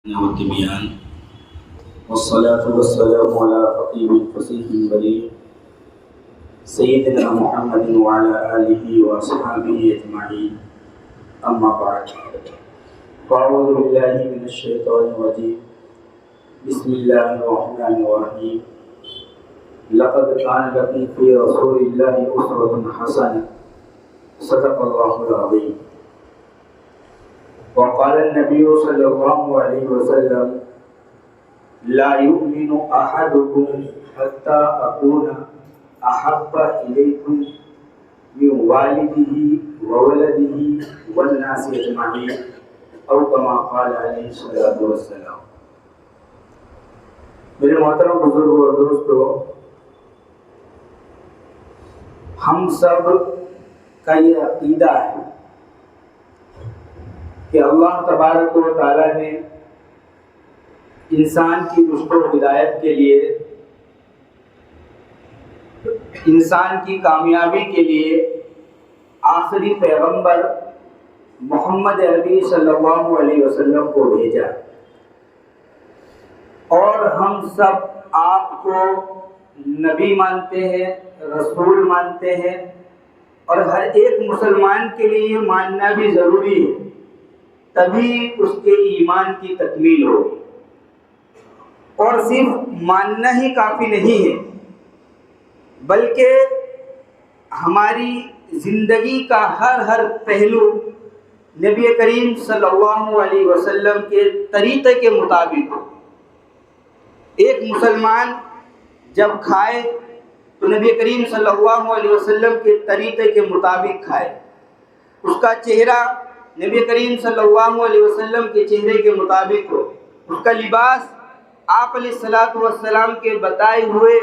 والتبيان والصلاة والسلام على خطيب الفصيح البليغ سيدنا محمد وعلى آله وأصحابه أجمعين أما بعد فأعوذ بالله من الشيطان الرجيم بسم الله الرحمن الرحيم لقد كان لكم في رسول الله أسوة حسنة صدق الله العظيم. وقال النبي صلى الله عليه وسلم لا يؤمن أحدكم حتى أكون أحب إليكم من والده وولده والناس أجمعين أو كما قال عليه الصلاة والسلام. میرے محترم بزرگ اور دوستو، ہم سب کا یہ عقیدہ ہے کہ اللہ تبارک و تعالیٰ نے انسان کی رشد و ہدایت کے لیے، انسان کی کامیابی کے لیے آخری پیغمبر محمد عربی صلی اللہ علیہ وسلم کو بھیجا، اور ہم سب آپ کو نبی مانتے ہیں، رسول مانتے ہیں، اور ہر ایک مسلمان کے لیے یہ ماننا بھی ضروری ہے، تبھی اس کے ایمان کی تکمیل ہو. اور صرف ماننا ہی کافی نہیں ہے، بلکہ ہماری زندگی کا ہر پہلو نبی کریم صلی اللہ علیہ وسلم کے طریقے کے مطابق ہو. ایک مسلمان جب کھائے تو نبی کریم صلی اللہ علیہ وسلم کے طریقے کے مطابق کھائے، اس کا چہرہ نبی کریم صلی اللہ علیہ وسلم کے چہرے کے مطابق ہو، اس کا لباس آپ علیہ السلام کے بتائے ہوئے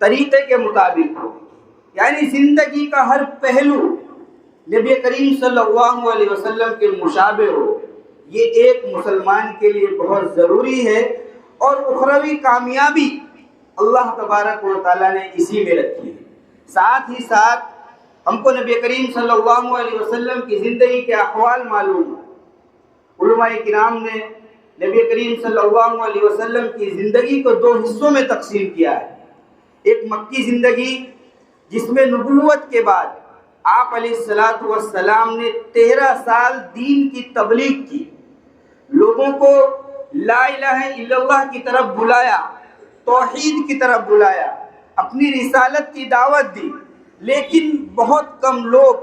طریقے کے مطابق ہو. یعنی زندگی کا ہر پہلو نبی کریم صلی اللہ علیہ وسلم کے مشابہ ہو. یہ ایک مسلمان کے لیے بہت ضروری ہے، اور اخروی کامیابی اللہ تبارک و تعالیٰ نے اسی میں رکھی ہے. ساتھ ہی ساتھ ہم کو نبی کریم صلی اللہ علیہ وسلم کی زندگی کے احوال معلوم ہیں. علماء کرام نے نبی کریم صلی اللہ علیہ وسلم کی زندگی کو دو حصوں میں تقسیم کیا ہے. ایک مکی زندگی جس میں نبوت کے بعد آپ علیہ السلام نے 13 سال دین کی تبلیغ کی، لوگوں کو لا الہ الا اللہ کی طرف بلایا، توحید کی طرف بلایا، اپنی رسالت کی دعوت دی، لیکن بہت کم لوگ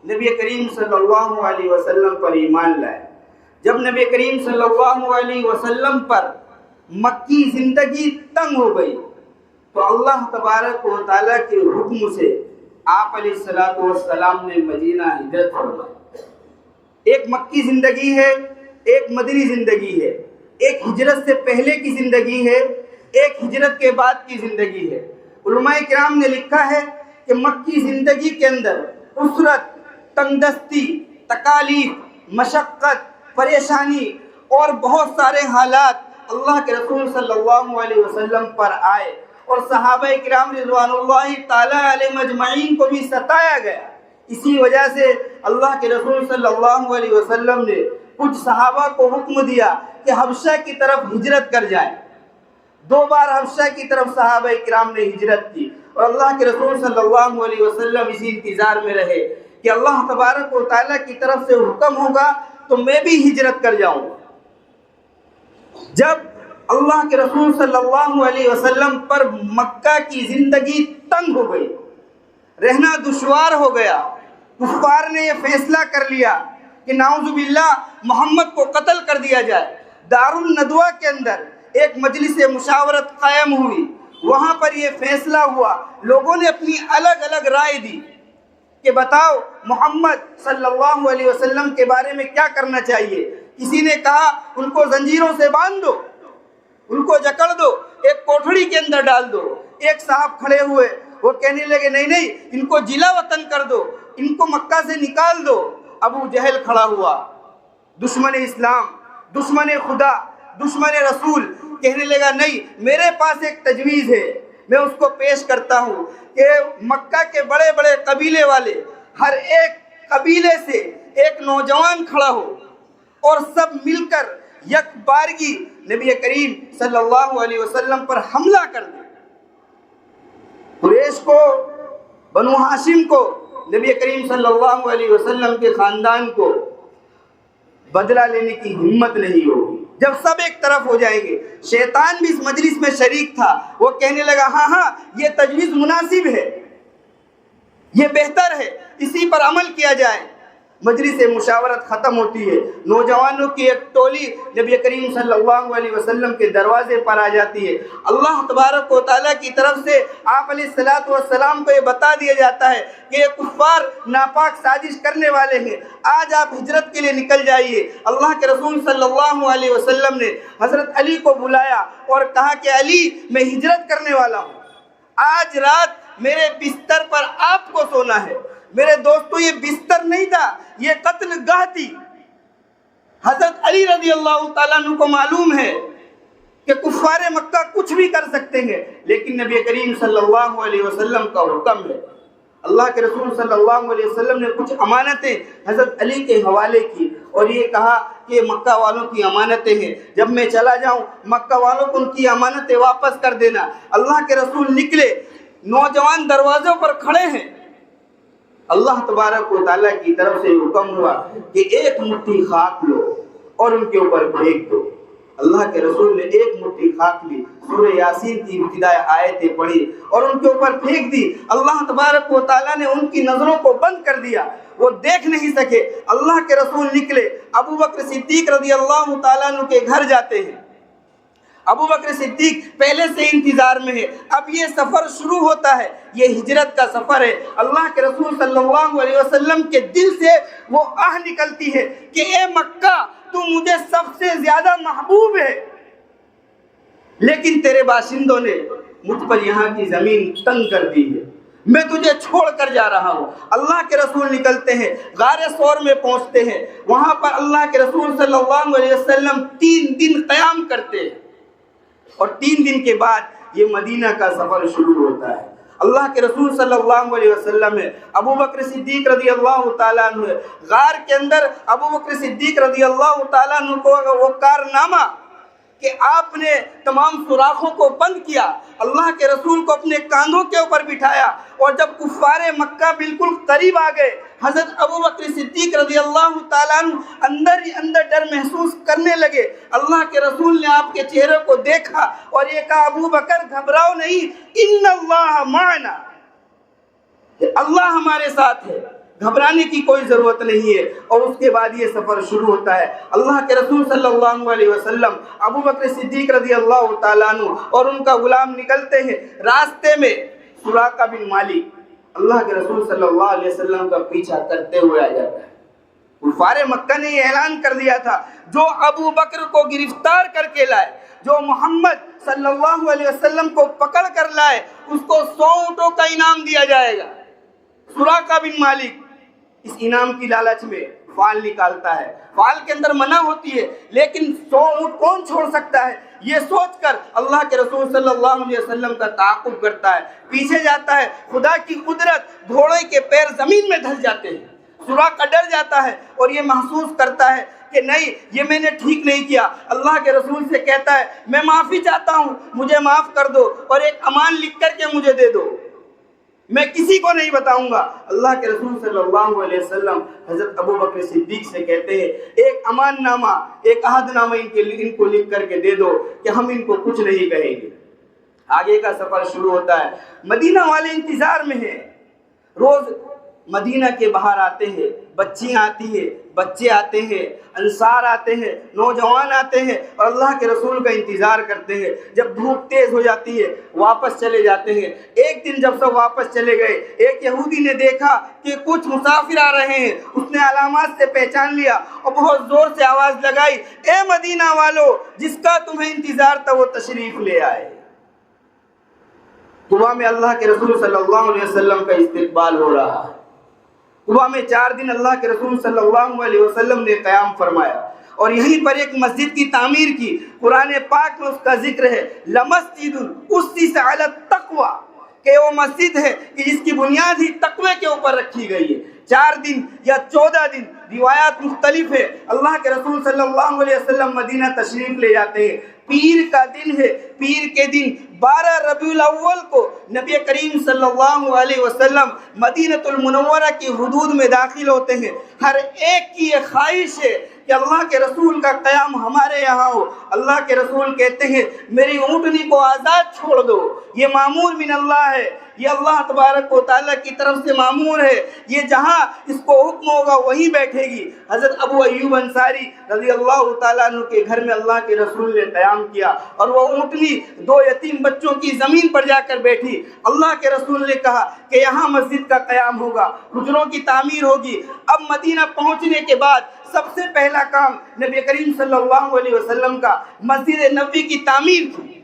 نبی کریم صلی اللہ علیہ وسلم پر ایمان لائے. جب نبی کریم صلی اللہ علیہ وسلم پر مکی زندگی تنگ ہو گئی تو اللہ تبارک و تعالیٰ کے حکم سے آپ علیہ السلام نے مدینہ ہجرت فرمائی. ایک مکی زندگی ہے، ایک مدنی زندگی ہے، ایک ہجرت سے پہلے کی زندگی ہے، ایک ہجرت کے بعد کی زندگی ہے. علماء کرام نے لکھا ہے کہ مکی زندگی کے اندر اسرت، تنگ دستی، تکالیف، مشقت، پریشانی اور بہت سارے حالات اللہ کے رسول صلی اللہ علیہ وسلم پر آئے، اور صحابہ کرام رضوان اللہ تعالی علیہم اجمعین کو بھی ستایا گیا. اسی وجہ سے اللہ کے رسول صلی اللہ علیہ وسلم نے کچھ صحابہ کو حکم دیا کہ حبشہ کی طرف ہجرت کر جائیں. 2 بار حبشہ کی طرف صحابہ کرام نے ہجرت کی، اور اللہ کے رسول صلی اللہ علیہ وسلم اسی انتظار میں رہے کہ اللہ تبارک و تعالیٰ کی طرف سے حکم ہوگا تو میں بھی ہجرت کر جاؤں. جب اللہ کے رسول صلی اللہ علیہ وسلم پر مکہ کی زندگی تنگ ہو گئی، رہنا دشوار ہو گیا، کفار نے یہ فیصلہ کر لیا کہ نعوذ باللہ محمد کو قتل کر دیا جائے. دار الندوہ کے اندر ایک مجلس مشاورت قائم ہوئی، وہاں پر یہ فیصلہ ہوا، لوگوں نے اپنی الگ الگ رائے دی کہ بتاؤ محمد صلی اللہ علیہ وسلم کے بارے میں کیا کرنا چاہیے. کسی نے کہا ان کو زنجیروں سے باندھ دو، ان کو جکڑ دو، ایک کوٹھڑی کے اندر ڈال دو. ایک صاحب کھڑے ہوئے، وہ کہنے لگے نہیں، ان کو جلا وطن کر دو، ان کو مکہ سے نکال دو. ابو جہل کھڑا ہوا، دشمن اسلام، دشمن خدا، دشمن رسول، کہنے لگا نہیں، میرے پاس ایک تجویز ہے، میں اس کو پیش کرتا ہوں کہ مکہ کے بڑے بڑے قبیلے والے ہر ایک قبیلے سے ایک نوجوان کھڑا ہو اور سب مل کر یک بارگی نبی کریم صلی اللہ علیہ وسلم پر حملہ کر دے. قریش کو، بنو ہاشم کو، نبی کریم صلی اللہ علیہ وسلم کے خاندان کو بدلہ لینے کی ہمت نہیں ہوگی. جب سب ایک طرف ہو جائیں گے، شیطان بھی اس مجلس میں شریک تھا، وہ کہنے لگا ہاں یہ تجویز مناسب ہے، یہ بہتر ہے، اسی پر عمل کیا جائے. مجلس مشاورت ختم ہوتی ہے، نوجوانوں کی ایک ٹولی نبی کریم صلی اللہ علیہ وسلم کے دروازے پر آ جاتی ہے. اللہ تبارک و تعالیٰ کی طرف سے آپ علیہ الصلوۃ والسلام کو یہ بتا دیا جاتا ہے کہ یہ کفار ناپاک سازش کرنے والے ہیں، آج آپ ہجرت کے لیے نکل جائیے. اللہ کے رسول صلی اللہ علیہ وسلم نے حضرت علی کو بلایا اور کہا کہ علی، میں ہجرت کرنے والا ہوں، آج رات میرے بستر پر آپ کو سونا ہے. میرے دوستو، یہ بستر نہیں تھا، یہ قتل گاہ تھی. حضرت علی رضی اللہ تعالیٰ عنہ کو معلوم ہے کہ کفار مکہ کچھ بھی کر سکتے ہیں، لیکن نبی کریم صلی اللہ علیہ وسلم کا حکم ہے. اللہ کے رسول صلی اللہ علیہ وسلم نے کچھ امانتیں حضرت علی کے حوالے کی اور یہ کہا کہ مکہ والوں کی امانتیں ہیں، جب میں چلا جاؤں مکہ والوں کو ان کی امانتیں واپس کر دینا. اللہ کے رسول نکلے، نوجوان دروازوں پر کھڑے ہیں. اللہ تبارک و تعالیٰ کی طرف سے حکم ہوا کہ ایک مٹھی خاک لو اور ان کے اوپر پھینک دو. اللہ کے رسول نے ایک مٹھی خاک لی، سورہ یاسین کی ابتدائی آیتیں پڑھی اور ان کے اوپر پھینک دی. اللہ تبارک و تعالیٰ نے ان کی نظروں کو بند کر دیا، وہ دیکھ نہیں سکے. اللہ کے رسول نکلے، ابو بکر صدیق رضی اللہ تعالیٰ عنہ کے گھر جاتے ہیں. ابو بکر صدیق پہلے سے انتظار میں ہے، اب یہ سفر شروع ہوتا ہے، یہ ہجرت کا سفر ہے. اللہ کے رسول صلی اللہ علیہ وسلم کے دل سے وہ آہ نکلتی ہے کہ اے مکہ، تو مجھے سب سے زیادہ محبوب ہے، لیکن تیرے باشندوں نے مجھ پر یہاں کی زمین تنگ کر دی ہے، میں تجھے چھوڑ کر جا رہا ہوں. اللہ کے رسول نکلتے ہیں، غار ثور میں پہنچتے ہیں. وہاں پر اللہ کے رسول صلی اللہ علیہ وسلم 3 دن قیام کرتے ہیں اور 3 دن کے بعد یہ مدینہ کا سفر شروع ہوتا ہے. اللہ کے رسول صلی اللہ علیہ وسلم ہے، ابو بکر صدیق رضی اللہ تعالیٰ عنہ ہے. غار کے اندر ابو بکر صدیق رضی اللہ تعالیٰ عنہ کو وہ کارنامہ کہ آپ نے تمام سوراخوں کو بند کیا، اللہ کے رسول کو اپنے کاندھوں کے اوپر بٹھایا اور جب کفار مکہ بالکل قریب آ گئے، حضرت ابو بکر صدیق رضی اللہ تعالیٰ عنہ اندر ہی اندر ڈر محسوس کرنے لگے. اللہ کے رسول نے آپ کے چہرے کو دیکھا اور یہ کہا ابو بکر گھبراؤ نہیں، ان اللہ معنا، کہ اللہ ہمارے ساتھ ہے، گھبرانے کی کوئی ضرورت نہیں ہے. اور اس کے بعد یہ سفر شروع ہوتا ہے. اللہ کے رسول صلی اللہ علیہ وسلم، ابو بکر صدیق رضی اللہ تعالیٰ عنہ اور ان کا غلام نکلتے ہیں. راستے میں سراقہ بن مالک اللہ کے رسول صلی اللہ علیہ وسلم کا پیچھا کرتے ہوئے آ جاتا ہے. کفار مکہ نے یہ اعلان کر دیا تھا، جو ابو بکر کو گرفتار کر کے لائے، جو محمد صلی اللہ علیہ وسلم کو پکڑ کر لائے، اس کو 100 اونٹوں کا انعام دیا جائے گا. سراقہ بن مالک اس انعام کی لالچ میں فال نکالتا ہے. فال کے اندر منع ہوتی ہے، لیکن 100 اونٹ کون چھوڑ سکتا ہے، یہ سوچ کر اللہ کے رسول صلی اللہ علیہ وسلم کا تعاقب کرتا ہے، پیچھے جاتا ہے. خدا کی قدرت، گھوڑے کے پیر زمین میں دھس جاتے ہیں. سراقہ ڈر جاتا ہے اور یہ محسوس کرتا ہے کہ نہیں، یہ میں نے ٹھیک نہیں کیا. اللہ کے رسول سے کہتا ہے میں معافی چاہتا ہوں، مجھے معاف کر دو اور ایک امان لکھ کر کے مجھے دے دو، میں کسی کو نہیں بتاؤں گا. اللہ کے رسول صلی اللہ علیہ وسلم حضرت ابو بکر صدیق سے کہتے ہیں ایک امان نامہ، ایک عہد نامہ ان کو لکھ کر کے دے دو کہ ہم ان کو کچھ نہیں کہیں گے. آگے کا سفر شروع ہوتا ہے. مدینہ والے انتظار میں ہیں. روز مدینہ کے باہر آتے ہیں، بچیاں آتی ہیں، بچے آتے ہیں، انصار آتے ہیں، نوجوان آتے ہیں اور اللہ کے رسول کا انتظار کرتے ہیں. جب دھوپ تیز ہو جاتی ہے واپس چلے جاتے ہیں. ایک دن جب سب واپس چلے گئے، ایک یہودی نے دیکھا کہ کچھ مسافر آ رہے ہیں. اس نے علامات سے پہچان لیا اور بہت زور سے آواز لگائی، اے مدینہ والو، جس کا تمہیں انتظار تھا وہ تشریف لے آئے. قباء میں اللہ کے رسول صلی اللہ علیہ وسلم کا استقبال ہو رہا ہے. قباء میں 4 دن اللہ کے رسول صلی اللہ علیہ وسلم نے قیام فرمایا اور یہیں پر ایک مسجد کی تعمیر کی. قرآن پاک میں اس کا ذکر ہے، لَمَسْجِدٌ أُسِّسَ عَلَى التَّقْوَى، کہ وہ مسجد ہے کہ جس کی بنیاد ہی تقوی کے اوپر رکھی گئی ہے. 4 دن یا 14 دن روایات مختلف ہے. اللہ کے رسول صلی اللہ علیہ وسلم مدینہ تشریف لے جاتے ہیں. پیر کا دن ہے. پیر کے دن 12 ربیع الاول کو نبی کریم صلی اللہ علیہ وسلم مدینۃ المنورہ کی حدود میں داخل ہوتے ہیں. ہر ایک کی یہ خواہش ہے کہ اللہ کے رسول کا قیام ہمارے یہاں ہو. اللہ کے رسول کہتے ہیں میری اونٹنی کو آزاد چھوڑ دو, یہ معمور من اللہ ہے, یہ اللہ تبارک و تعالیٰ کی طرف سے معمور ہے, یہ جہاں اس کو حکم ہوگا وہیں بیٹھے گی. حضرت ابو ایوب انصاری رضی اللہ تعالیٰ عنہ کے گھر میں اللہ کے رسول نے قیام کیا اور وہ اونٹنی 2 یتیم بچوں کی زمین پر جا کر بیٹھی. اللہ کے رسول نے کہا کہ یہاں مسجد کا قیام ہوگا, حجروں کی تعمیر ہوگی. اب مدینہ پہنچنے کے بعد سب سے پہلا کام نبی کریم صلی اللہ علیہ وسلم کا مسجد نبوی کی تعمیر تھی.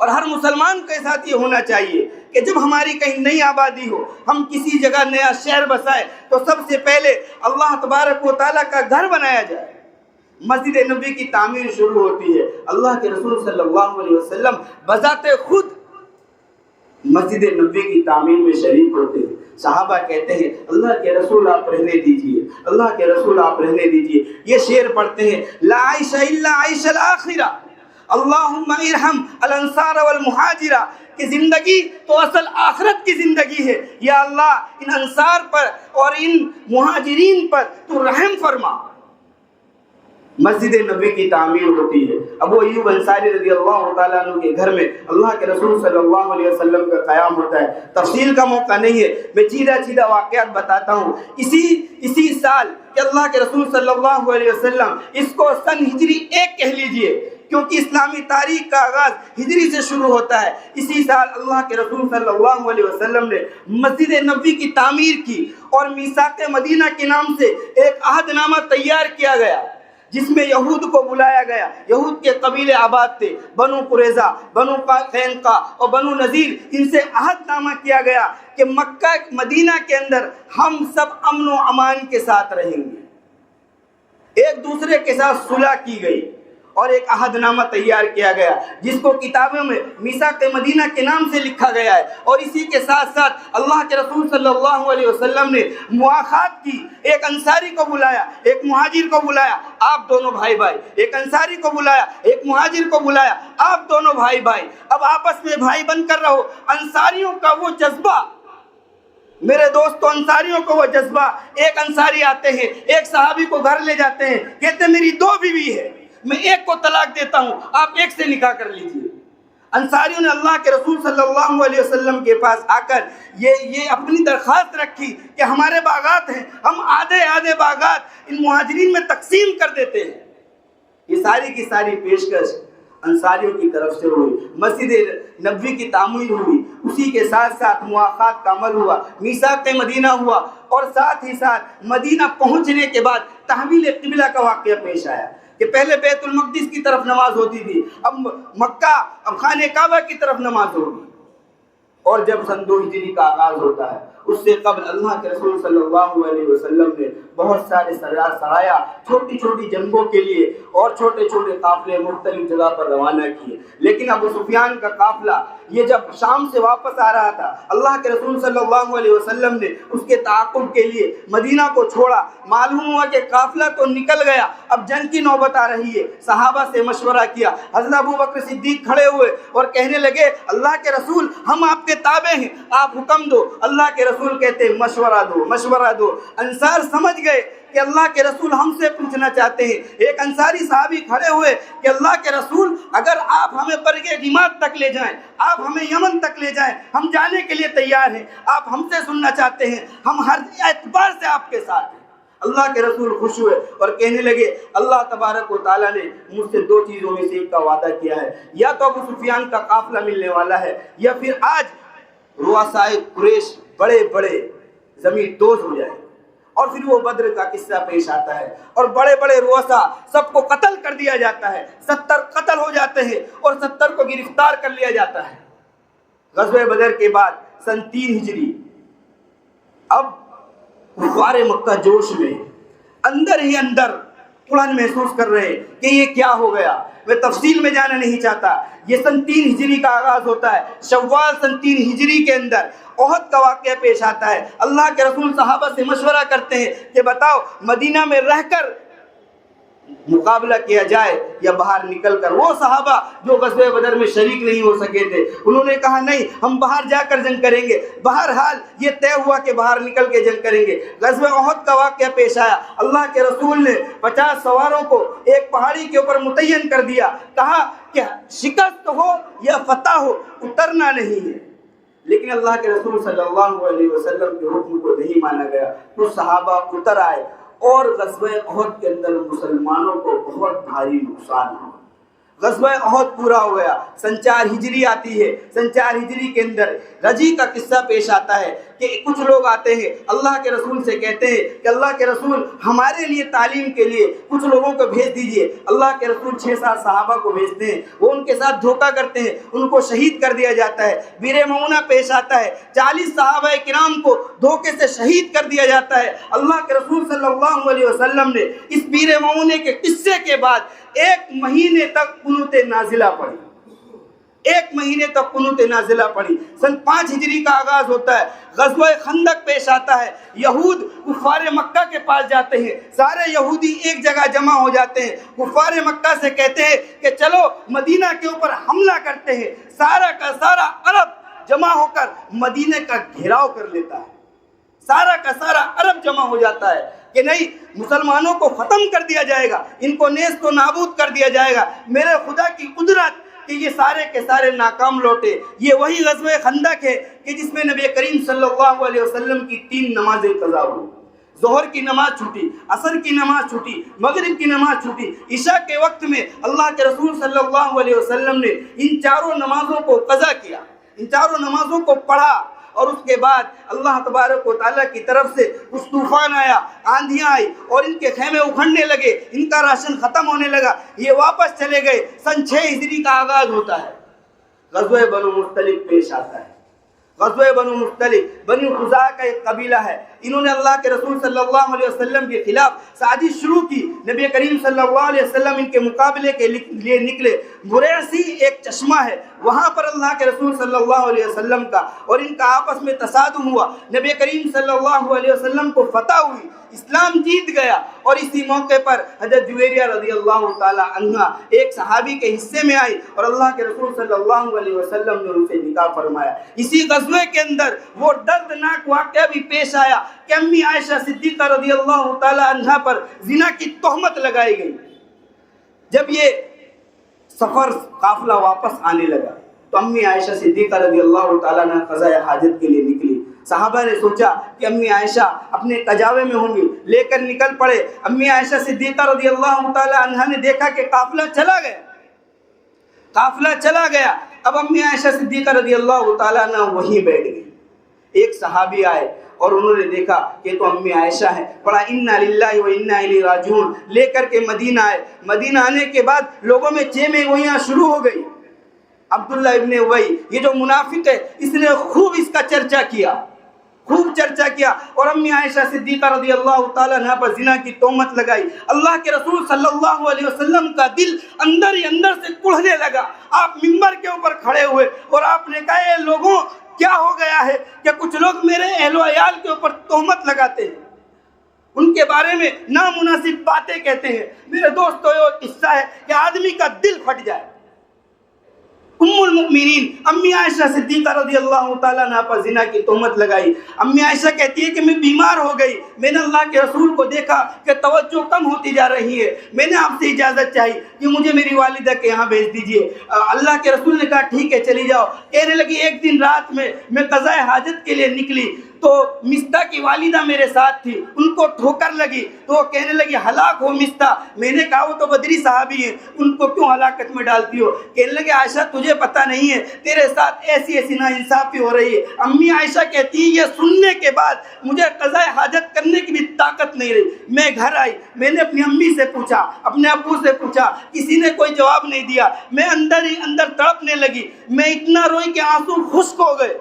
اور ہر مسلمان کے ساتھ یہ ہونا چاہیے کہ جب ہماری کہیں نئی آبادی ہو, ہم کسی جگہ نیا شہر بسائے, تو سب سے پہلے اللہ تبارک و تعالیٰ کا گھر بنایا جائے. مسجد نبوی کی تعمیر شروع ہوتی ہے. اللہ کے رسول صلی اللہ علیہ وسلم بذات خود مسجد نبوی کی تعمیر میں شریک ہوتے ہیں. صحابہ کہتے ہیں اللہ کے رسول آپ رہنے دیجئے, اللہ کے رسول آپ رہنے دیجئے. یہ شعر پڑھتے ہیں لا عیش الا عیش الاخرہ اللہم ارحم الانصار والمہاجرہ, کہ زندگی تو اصل آخرت کی زندگی ہے. یا اللہ ان انصار پر اور ان مہاجرین پر تو رحم فرما. مسجد نبوی کی تعمیر ہوتی ہے. ابو ایوب انصاری رضی اللہ تعالیٰ عنہ کے گھر میں اللہ کے رسول صلی اللہ علیہ وسلم کا قیام ہوتا ہے. تفصیل کا موقع نہیں ہے, میں سیدھا واقعات بتاتا ہوں. اسی سال کہ اللہ کے رسول صلی اللہ علیہ وسلم, اس کو سن ہجری 1 کہہ لیجئے کیونکہ اسلامی تاریخ کا آغاز ہجری سے شروع ہوتا ہے. اسی سال اللہ کے رسول صلی اللہ علیہ وسلم نے مسجد نبوی کی تعمیر کی اور میثاق مدینہ کے نام سے ایک عہد نامہ تیار کیا گیا جس میں یہود کو بلایا گیا. یہود کے قبیلے آباد تھے, بنو قریظہ, بنو قینقاع اور بنو نذیر. ان سے عہد نامہ کیا گیا کہ مکہ مدینہ کے اندر ہم سب امن و امان کے ساتھ رہیں گے. ایک دوسرے کے ساتھ صلح کی گئی اور ایک عہد نامہ تیار کیا گیا جس کو کتابوں میں میثاق مدینہ کے نام سے لکھا گیا ہے. اور اسی کے ساتھ ساتھ اللہ کے رسول صلی اللہ علیہ وسلم نے مواخات کی. ایک انصاری کو بلایا, ایک مہاجر کو بلایا, آپ دونوں بھائی بھائی. ایک انصاری کو بلایا, ایک مہاجر کو بلایا, آپ دونوں بھائی بھائی. اب آپس میں بھائی بن کر رہو. انصاریوں کا وہ جذبہ, میرے دوستوں, انصاریوں کو وہ جذبہ, ایک انصاری آتے ہیں, ایک صحابی کو گھر لے جاتے ہیں, کہتے ہیں میری 2 بیوی ہے, میں ایک کو طلاق دیتا ہوں, آپ ایک سے نکاح کر لیجئے. انصاریوں نے اللہ کے رسول صلی اللہ علیہ وسلم کے پاس آ کر یہ اپنی درخواست رکھی کہ ہمارے باغات ہیں, ہم آدھے باغات ان مہاجرین میں تقسیم کر دیتے ہیں. یہ ساری کی ساری پیشکش انصاریوں کی طرف سے ہوئی. مسجد نبوی کی تعمیر ہوئی, اسی کے ساتھ ساتھ مواخات کا عمل ہوا, میثاق مدینہ ہوا, اور ساتھ ہی ساتھ مدینہ پہنچنے کے بعد تحویل قبلہ کا واقعہ پیش آیا کہ پہلے بیت المقدس کی طرف نماز ہوتی تھی, اب مکہ, اب خانہ کعبہ کی طرف نماز ہوگی. اور جب سن 2 ہجری کا آغاز ہوتا ہے, اس سے قبل اللہ کے رسول صلی اللہ علیہ وسلم نے بہت سارے سرایا چھوٹی چھوٹی جنگوں کے لیے اور چھوٹے چھوٹے قافلے مختلف جگہ پر روانہ کیے. لیکن ابو سفیان کا قافلہ یہ جب شام سے واپس آ رہا تھا, اللہ کے رسول صلی اللہ علیہ وسلم نے اس کے تعاقب کے لیے مدینہ کو چھوڑا. معلوم ہوا کہ قافلہ تو نکل گیا, اب جنگ کی نوبت آ رہی ہے. صحابہ سے مشورہ کیا. حضرت ابو بکر صدیق کھڑے ہوئے اور کہنے لگے اللہ کے رسول ہم آپ کے تابع ہیں, آپ حکم دو. اللہ کے رسول کہتے مشورہ دو. انصار سمجھ گئے کہ اللہ کے رسول ہم سے پوچھنا چاہتے ہیں. ایک انصاری صحابی کھڑے ہوئے کہ اللہ کے رسول اگر آپ ہمیں برگ غماد تک لے جائیں, آپ ہمیں یمن تک لے جائیں, ہم جانے کے لیے تیار ہیں. آپ ہم سے سننا چاہتے ہیں, ہم ہر اعتبار سے آپ کے ساتھ ہیں. اللہ کے رسول خوش ہوئے اور کہنے لگے اللہ تبارک و تعالیٰ نے مجھ سے 2 چیزوں میں سے ایک کا وعدہ کیا ہے, یا تو ابو سفیان کا قافلہ ملنے والا ہے, یا پھر آج رؤسائے قریش بڑے بڑے زمین دوز ہو جائے. اور پھر وہ بدر کا قصہ پیش آتا ہے اور بڑے بڑے رؤسا سب کو قتل کر دیا جاتا ہے. 70 قتل ہو جاتے ہیں اور 70 کو گرفتار کر لیا جاتا ہے. غزوہ بدر کے بعد سن 3 ہجری اب کفار مکہ جوش میں اندر ہی اندر تھوڑا محسوس کر رہے ہیں کہ یہ کیا ہو گیا. میں تفصیل میں جانا نہیں چاہتا. یہ سن 3 ہجری کا آغاز ہوتا ہے. شوال سن 3 ہجری کے اندر احد کا واقعہ پیش آتا ہے. اللہ کے رسول صحابہ سے مشورہ کرتے ہیں کہ بتاؤ مدینہ میں رہ کر مقابلہ کیا جائے یا باہر نکل کر. وہ صحابہ جو غزوہ بدر میں شریک نہیں ہو سکے تھے انہوں نے کہا نہیں ہم باہر جا کر جنگ کریں گے. بہرحال یہ طے ہوا کہ باہر نکل کے جنگ کریں گے. غزوہ احد کا واقعہ پیش آیا. اللہ کے رسول نے 50 سواروں کو ایک پہاڑی کے اوپر متعین کر دیا. کہا کہ شکست ہو یا فتح ہو اترنا نہیں ہے. لیکن اللہ کے رسول صلی اللہ علیہ وسلم کے حکم کو نہیں مانا گیا. کچھ صحابہ اتر آئے اور غزوہ احد کے اندر مسلمانوں کو بہت بھاری نقصان ہوا. غزوہ احد پورا ہو گیا. سن 4 ہجری آتی ہے. سن 4 ہجری کے اندر رجی کا قصہ پیش آتا ہے کہ کچھ لوگ آتے ہیں اللہ کے رسول سے کہتے ہیں کہ اللہ کے رسول ہمارے لیے تعلیم کے لیے کچھ لوگوں کو بھیج دیجئے. اللہ کے رسول 6-7 صحابہ کو بھیجتے ہیں. وہ ان کے ساتھ دھوکہ کرتے ہیں. ان کو شہید کر دیا جاتا ہے. بیر معونہ پیش آتا ہے. 40 صحابہ کرام کو دھوکے سے شہید کر دیا جاتا ہے. اللہ کے رسول صلی اللہ علیہ وسلم نے اس بیر معونہ کے قصے کے بعد 1 مہینے تک قنوت نازلہ پڑھی. 1 مہینے تک قنوت نازلہ پڑھی. سن 5 ہجری کا آغاز ہوتا ہے. غزوہ خندق پیش آتا ہے. یہود کفار مکہ کے پاس جاتے ہیں. سارے یہودی ایک جگہ جمع ہو جاتے ہیں. کفار مکہ سے کہتے ہیں کہ چلو مدینہ کے اوپر حملہ کرتے ہیں. سارا کا سارا عرب جمع ہو کر مدینہ کا گھیراؤ کر لیتا ہے. سارا کا سارا عرب جمع ہو جاتا ہے کہ نہیں مسلمانوں کو ختم کر دیا جائے گا, ان کو نیست و نابود کر دیا جائے گا. میرے خدا کی قدرت کہ یہ سارے کے سارے ناکام لوٹے. یہ وہی غزوہ خندق ہے کہ جس میں نبی کریم صلی اللہ علیہ وسلم کی 3 نمازیں قضا ہوئی. ظہر کی نماز چھوٹی, عصر کی نماز چھوٹی, مغرب کی نماز چھوٹی. عشاء کے وقت میں اللہ کے رسول صلی اللہ علیہ وسلم نے ان 4 نمازوں کو قضا کیا, ان 4 نمازوں کو پڑھا. اور اس کے بعد اللہ تبارک و تعالیٰ کی طرف سے کچھ طوفان آیا, آندھیاں آئی اور ان کے خیمے اکھڑنے لگے. ان کا راشن ختم ہونے لگا. یہ واپس چلے گئے. سن 6 ہجری کا آغاز ہوتا ہے. غزوہ بنو مختلف پیش آتا ہے. غزوہ بنو مختلف بنی خزاعہ کا ایک قبیلہ ہے. انہوں نے اللہ کے رسول صلی اللہ علیہ وسلم کے خلاف سازش شروع کی. نبی کریم صلی اللہ علیہ وسلم ان کے مقابلے کے لیے نکلے. بریسی ایک چشمہ ہے, وہاں پر اللہ کے رسول صلی اللہ علیہ وسلم کا اور ان کا آپس میں تصادم ہوا. نبی کریم صلی اللہ علیہ وسلم کو فتح ہوئی, اسلام جیت گیا. اور اسی موقع پر حضرت جویریہ رضی اللہ تعالی عنہ ایک صحابی کے حصے میں آئی اور اللہ کے رسول صلی اللہ علیہ وسلم نے ان سے نکاح فرمایا. اسی غزوے کے اندر وہ دردناک واقعہ بھی پیش آیا کہ امی عائشہ صدیقہ رضی اللہ تعالی عنہ پر زنا کی تہمت لگائی گئی. جب یہ سفر قافلہ واپس آنے لگا تو امی عائشہ صدیقہ رضی اللہ تعالیٰ عنہ قضاء حاجت کے لیے نکلی. صحابہ نے سوچا کہ امی عائشہ اپنے قجاوے میں ہوں گی, لے کر نکل پڑے. امی عائشہ صدیقہ رضی اللہ تعالیٰ عنہ نے دیکھا کہ قافلہ چلا گیا, قافلہ چلا گیا. اب امی عائشہ صدیقہ رضی اللہ تعالیٰ عنہ وہیں بیٹھ گئی. ایک صحابی آئے اور انہوں نے دیکھا کہ تو امی عائشہ ہے. پڑھا انا للہ و انا الیہ راجعون, لے کر کے مدینہ آئے. مدینہ آنے کے بعد لوگوں میں چیمیں گوئیاں شروع ہو گئی. عبداللہ ابن ابی یہ جو منافق ہے اس نے خوب اس کا چرچا کیا, خوب چرچا کیا اور امی عائشہ صدیقہ رضی اللہ تعالیٰ عنہ پر زنا کی تہمت لگائی. اللہ کے رسول صلی اللہ علیہ وسلم کا دل اندر ہی اندر سے کڑھنے لگا. آپ منبر کے اوپر کھڑے ہوئے اور آپ نے کہا اے لوگوں کیا ہو گیا ہے کہ کچھ لوگ میرے اہل و عیال کے اوپر تہمت لگاتے ہیں, ان کے بارے میں نامناسب باتیں کہتے ہیں. میرے دوستو یہ قصہ ہے کہ آدمی کا دل پھٹ جائے. ام المؤمنین امی عائشہ صدیقہ رضی اللہ تعالیٰ عنہ پر زنا کی تہمت لگائی. امی عائشہ کہتی ہے کہ میں بیمار ہو گئی. میں نے اللہ کے رسول کو دیکھا کہ توجہ کم ہوتی جا رہی ہے. میں نے آپ سے اجازت چاہی کہ مجھے میری والدہ کے یہاں بھیج دیجئے. اللہ کے رسول نے کہا ٹھیک ہے چلی جاؤ. کہنے لگی ایک دن رات میں قضاء حاجت کے لیے نکلی تو مستہ کی والدہ میرے ساتھ تھی, ان کو ٹھوکر لگی تو وہ کہنے لگی ہلاک ہو مستہ. میں نے کہا وہ تو بدری صحابی ہیں, ان کو کیوں ہلاکت میں ڈالتی ہو؟ کہنے لگے عائشہ تجھے پتہ نہیں ہے تیرے ساتھ ایسی ایسی ناانصافی ہو رہی ہے. امی عائشہ کہتی ہے یہ سننے کے بعد مجھے قضاء حاجت کرنے کی بھی طاقت نہیں رہی. میں گھر آئی, میں نے اپنی امی سے پوچھا, اپنے ابو سے پوچھا, کسی نے کوئی جواب نہیں دیا. میں اندر ہی اندر تڑپنے لگی. میں اتنا روئی کہ آنسو خشک ہو گئے.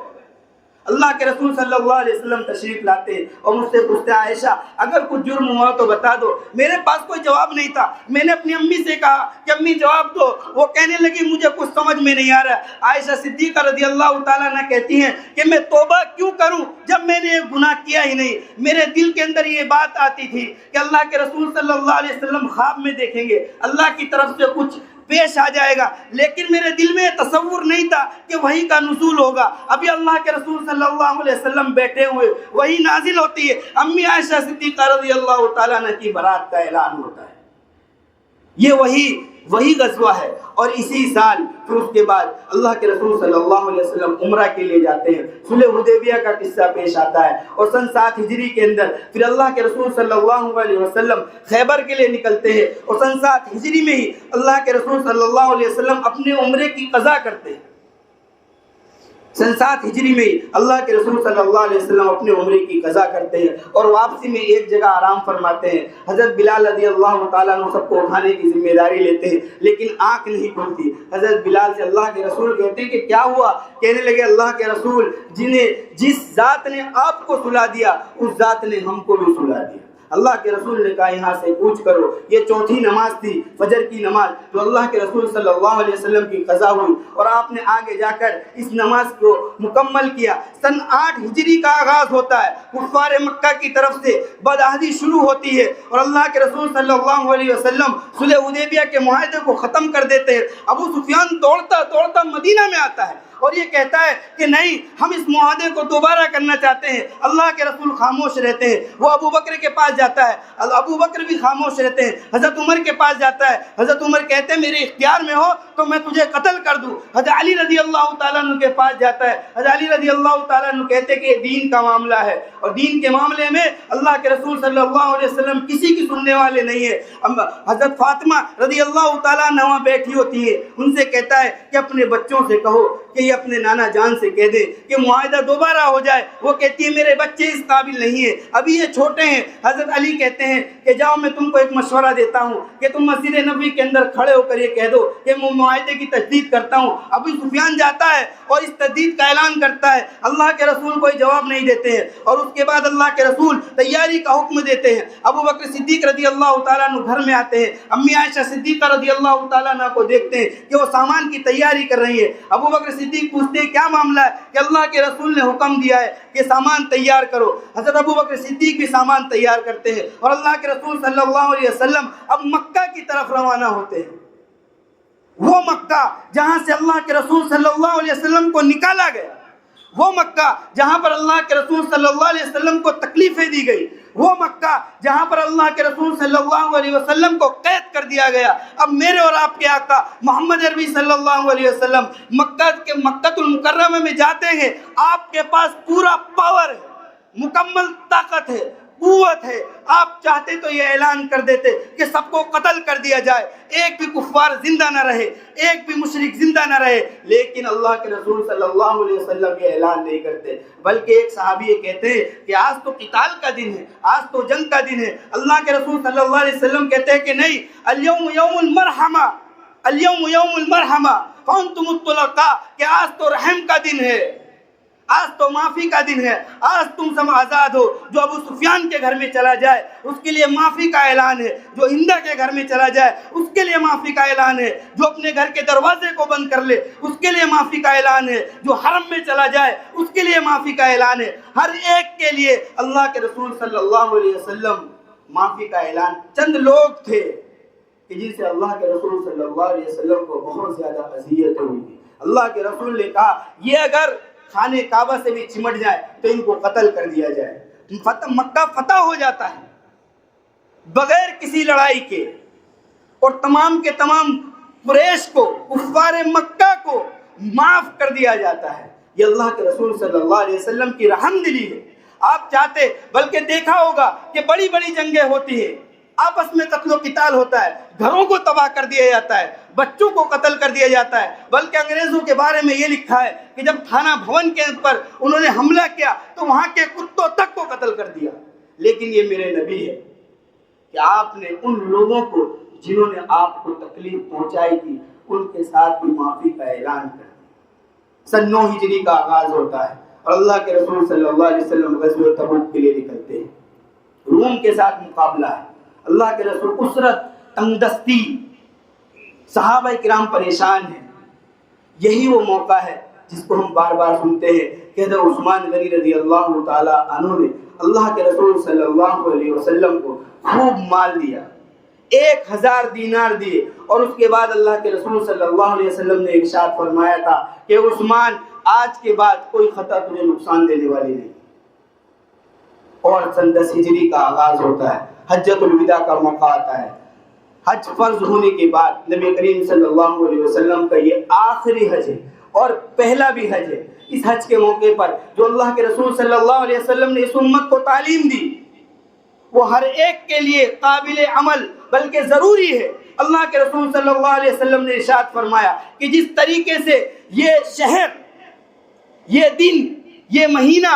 اللہ کے رسول صلی اللہ علیہ وسلم تشریف لاتے اور مجھ سے پوچھتے عائشہ اگر کچھ جرم ہوا تو بتا دو. میرے پاس کوئی جواب نہیں تھا. میں نے اپنی امی سے کہا کہ امی جواب دو. وہ کہنے لگی مجھے کچھ سمجھ میں نہیں آ رہا. عائشہ صدیقہ رضی اللہ تعالیٰ عنہ کہتی ہیں کہ میں توبہ کیوں کروں جب میں نے گناہ کیا ہی نہیں. میرے دل کے اندر یہ بات آتی تھی کہ اللہ کے رسول صلی اللہ علیہ وسلم خواب میں دیکھیں گے, اللہ کی طرف سے کچھ پیش آ جائے گا, لیکن میرے دل میں تصور نہیں تھا کہ وحی کا نزول ہوگا. ابھی اللہ کے رسول صلی اللہ علیہ وسلم بیٹھے ہوئے وحی نازل ہوتی ہے, امی عائشہ صدیقہ رضی اللہ تعالیٰ عنہ کی برات کا اعلان ہوتا ہے. یہ وہی غزوہ ہے. اور اسی سال پھر اس کے بعد اللہ کے رسول صلی اللہ علیہ وسلم عمرہ کے لیے جاتے ہیں. صلح حدیبیہ کا قصہ پیش آتا ہے اور سن 7 ہجری کے اندر پھر اللہ کے رسول صلی اللہ علیہ وسلم خیبر کے لیے نکلتے ہیں اور سن 7 ہجری میں ہی اللہ کے رسول صلی اللہ علیہ وسلم اپنے عمرے کی قضا کرتے ہیں. سن 7 ہجری میں اللہ کے رسول صلی اللہ علیہ وسلم اپنے عمرے کی قضا کرتے ہیں اور واپسی میں ایک جگہ آرام فرماتے ہیں. حضرت بلال رضی اللہ تعالیٰ عنہ سب کو اٹھانے کی ذمہ داری لیتے ہیں لیکن آنکھ نہیں کھلتی. حضرت بلال سے اللہ کے رسول کہتے ہیں کہ کیا ہوا؟ کہنے لگے اللہ کے رسول جس ذات نے آپ کو سلا دیا اس ذات نے ہم کو بھی سلا دیا. اللہ کے رسول نے کہا یہاں سے کوچ کرو. یہ چوتھی نماز تھی فجر کی نماز جو اللہ کے رسول صلی اللہ علیہ وسلم کی قضا ہوئی اور آپ نے آگے جا کر اس نماز کو مکمل کیا. سن 8 ہجری کا آغاز ہوتا ہے. کفار مکہ کی طرف سے بدعہدی شروع ہوتی ہے اور اللہ کے رسول صلی اللہ علیہ وسلم صلح حدیبیہ کے معاہدے کو ختم کر دیتے ہیں. ابو سفیان دوڑتا مدینہ میں آتا ہے اور یہ کہتا ہے کہ نہیں ہم اس معاہدے کو دوبارہ کرنا چاہتے ہیں. اللہ کے رسول خاموش رہتے ہیں. وہ ابو بکر کے پاس جاتا ہے, ابو بکر بھی خاموش رہتے ہیں. حضرت عمر کے پاس جاتا ہے. حضرت عمر کہتے ہیں میرے اختیار میں ہو تو میں تجھے قتل کر دوں. حضرت علی رضی اللہ تعالیٰ عنہ کے پاس جاتا ہے. حضرت علی رضی اللہ تعالیٰ عنہ کہتے ہیں کہ یہ دین کا معاملہ ہے اور دین کے معاملے میں اللہ کے رسول صلی اللہ علیہ وسلم کسی کی سننے والے نہیں ہیں. حضرت فاطمہ رضی اللہ تعالیٰ عنہ وہاں بیٹھی ہوتی ہے. ان سے کہتا ہے کہ اپنے بچوں سے کہو کہ یہ اپنے نانا جان سے کہہ دے کہ معاہدہ دوبارہ ہو جائے. وہ کہتی ہے میرے بچے اس قابل نہیں ہیں, ابھی یہ چھوٹے ہیں. حضرت علی کہتے ہیں کہ جاؤ میں تم کو ایک مشورہ دیتا ہوں کہ تم مسجد نبوی کے اندر کھڑے ہو کر یہ کہہ دو کہ میں معاہدے کی تجدید کرتا ہوں. ابو سفیان جاتا ہے اور اس تجدید کا اعلان کرتا ہے. اللہ کے رسول کوئی جواب نہیں دیتے ہیں اور اس کے بعد اللہ کے رسول تیاری کا حکم دیتے ہیں. ابو بکر صدیق رضی اللہ تعالیٰ عنہ گھر میں آتے ہیں. امی عائشہ صدیقہ رضی اللہ تعالیٰ عنہ کو دیکھتے ہیں کہ وہ سامان کی تیاری کر رہی ہے. ابو بکر صدیق پوچھتے ہیں کیا معاملہ ہے؟ کہ اللہ کے رسول نے حکم دیا ہے کہ سامان تیار کرو. حضرت ابو بکر صدیق بھی سامان تیار کرتے ہیں اور اللہ کے رسول صلی اللہ علیہ وسلم اب مکہ کی طرف روانہ ہوتے ہیں. وہ مکہ جہاں سے اللہ کے رسول صلی اللہ علیہ وسلم کو نکالا گیا, وہ مکہ جہاں پر اللہ کے رسول صلی اللہ علیہ وسلم کو تکلیفیں دی گئی, وہ مکہ جہاں پر اللہ کے رسول صلی اللہ علیہ وسلم کو قید کر دیا گیا. اب میرے اور آپ کے آقا محمد عربی صلی اللہ علیہ وسلم مکہ المکرمہ میں جاتے ہیں. آپ کے پاس پورا پاور ہے, مکمل طاقت ہے, قوت ہے. آپ چاہتے تو یہ اعلان کر دیتے کہ سب کو قتل کر دیا جائے, ایک بھی کفار زندہ نہ رہے, ایک بھی مشرک زندہ نہ رہے. لیکن اللہ کے رسول صلی اللہ علیہ وسلم یہ اعلان نہیں کرتے, بلکہ ایک صحابی یہ کہتے ہیں کہ آج تو قتال کا دن ہے, آج تو جنگ کا دن ہے. اللہ کے رسول صلی اللہ علیہ وسلم کہتے ہیں کہ نہیں, الیوم یوم المرحمہ, الیوم یوم المرحمہ فانتم الطلقاء, کہ آج تو رحم کا دن ہے, آج تو معافی کا دن ہے, آج تم سب آزاد ہو. جو ابو سفیان کے گھر میں چلا جائے اس کے لیے معافی کا اعلان ہے, جو ہندا کے گھر میں چلا جائے اس کے لیے معافی کا اعلان ہے, جو اپنے گھر کے دروازے کو بند کر لے اس کے لیے معافی کا اعلان ہے, جو حرم میں چلا جائے اس کے لیے معافی کا اعلان ہے. ہر ایک کے لیے اللہ کے رسول صلی اللہ علیہ وسلم معافی کا اعلان. چند لوگ تھے کہ جن سے اللہ کے رسول صلی اللہ علیہ وسلم کو بہت زیادہ اذیت ہوئی تھی. اللہ کے رسول نے کہا یہ اگر خانہ کعبہ سے بھی چمٹ جائے تو ان کو قتل کر دیا جائے. مکہ فتح ہو جاتا ہے بغیر کسی لڑائی کے, اور تمام کے تمام قریش کو, کفار مکہ کو معاف کر دیا جاتا ہے. یہ اللہ کے رسول صلی اللہ علیہ وسلم کی رحم دلی ہے. آپ چاہتے, بلکہ دیکھا ہوگا کہ بڑی بڑی جنگیں ہوتی ہیں, آپس میں قتل و قتال ہوتا ہے, گھروں کو تباہ کر دیا جاتا ہے, بچوں کو قتل کر دیا جاتا ہے. بلکہ انگریزوں کے بارے میں یہ لکھا ہے کہ جب تھانہ بھون کے اوپر انہوں نے حملہ کیا تو وہاں کے کتوں تک کو قتل کر دیا. لیکن یہ میرے نبی ہے کہ آپ نے ان لوگوں کو جنہوں نے آپ کو تکلیف پہنچائی تھی ان کے ساتھ بھی معافی کا اعلان کر دیا. سن 9 ہجری کا آغاز ہوتا ہے. اور اللہ کے رسول صلی اللہ علیہ وسلم غزوہ تبوک کے لیے نکلتے ہیں. روم کے ساتھ مقابلہ ہے. اللہ کے رسول اسرت تنگ دستی، صحابہ کرام پریشان ہیں. یہی وہ موقع ہے جس کو ہم بار بار سنتے ہیں کہ حضرت عثمان غنی رضی اللہ تعالی عنہ نے اللہ کے رسول صلی اللہ علیہ وسلم کو خوب مال دیا، 1000 دینار دیے، اور اس کے بعد اللہ کے رسول صلی اللہ علیہ وسلم نے ارشاد فرمایا تھا کہ عثمان آج کے بعد کوئی خطا تجھے نقصان دینے والی نہیں. اور سن 10 ہجری کا آغاز ہوتا ہے، حجۃ الوداع کا موقع آتا ہے. حج فرض ہونے کے بعد نبی کریم صلی اللہ علیہ وسلم کا یہ آخری حج ہے اور پہلا بھی حج ہے. اس حج کے موقع پر جو اللہ کے رسول صلی اللہ علیہ وسلم نے اس امت کو تعلیم دی وہ ہر ایک کے لیے قابل عمل بلکہ ضروری ہے. اللہ کے رسول صلی اللہ علیہ وسلم نے ارشاد فرمایا کہ جس طریقے سے یہ شہر، یہ دن، یہ مہینہ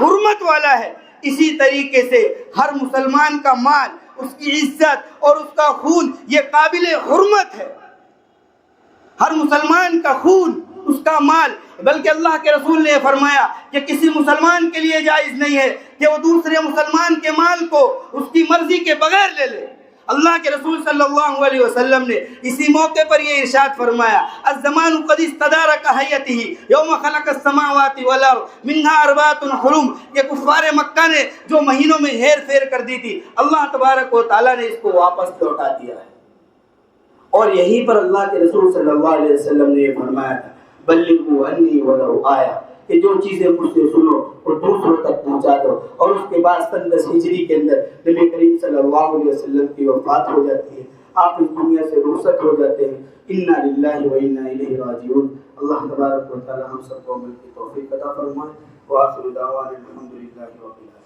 حرمت والا ہے، اسی طریقے سے ہر مسلمان کا مال، اس کی عزت اور اس کا خون یہ قابل حرمت ہے. ہر مسلمان کا خون، اس کا مال، بلکہ اللہ کے رسول نے فرمایا کہ کسی مسلمان کے لیے جائز نہیں ہے کہ وہ دوسرے مسلمان کے مال کو اس کی مرضی کے بغیر لے لے. اللہ کے رسول صلی اللہ علیہ وسلم نے اسی موقع پر یہ ارشاد فرمایا الزمان قد استدار كهيئته يوم خلق السماوات والارض منها 4 حرم. کہ کفار مکہ نے جو مہینوں میں ہیر پھیر کر دی تھی، اللہ تبارک و تعالیٰ نے اس کو واپس لوٹا دیا ہے. اور یہیں پر اللہ کے رسول صلی اللہ علیہ وسلم نے یہ فرمایا تھا بلغوا عنی ولو آیہ، کہ جو چیزیں مجھ سے سنو اور دوسروں تک پہنچا دو. اور اس کے بعد سن 10 ہجری کے اندر نبی کریم صلی اللہ علیہ وسلم کی وفات ہو جاتی ہے، آپ اس دنیا سے رخصت ہو جاتے ہیں. انا للہ و انا الیہ راجعون. اللہ تبارک و تعالی ہم سب کو عمل کی توفیق عطا فرمائے. وآخر دعوانا الحمدللہ رب العالمین.